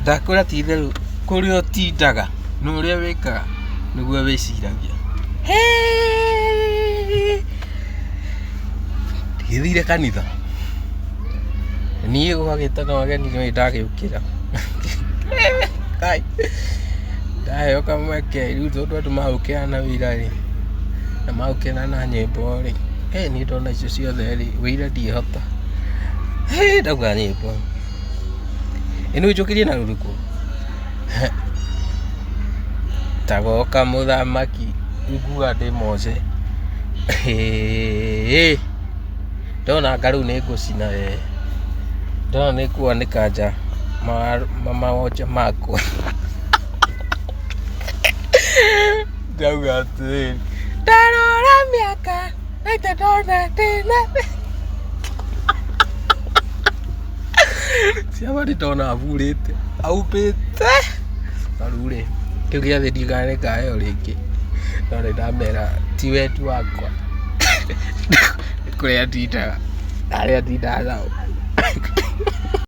ndakũra ti itherũ kũrĩa ũtindaga na ũrĩa wĩkaga nĩguo wĩciragia. Ndigĩthire kanitha niĩ gwagĩte na ageni nĩ ndagĩũkĩra ndaheo kamweke rĩu tondũ andũ magũkĩra wĩra rĩ na magũkĩra na nyĩmbo rĩ niĩ ndona icio ciothe rĩ wĩira ndiĩhota ndauga nyĩmbo ĩno njũkĩrie na rũrĩkũ tagoka mũthamaki nguga ndĩ Mose ndona ngarũ nĩ ngũcina ndona nĩ kwanĩka nja mawonja makwa ndauga atĩrĩrĩ ndarora mĩaka naite ndona tene ciama nĩ ndona aburĩte aubĩte rĩu rĩ kĩu gĩathĩ ndikanĩkayo rĩngĩ no nĩ ndamera ti wetu wakwa kũrĩa ndindaga arĩa ndindaga nao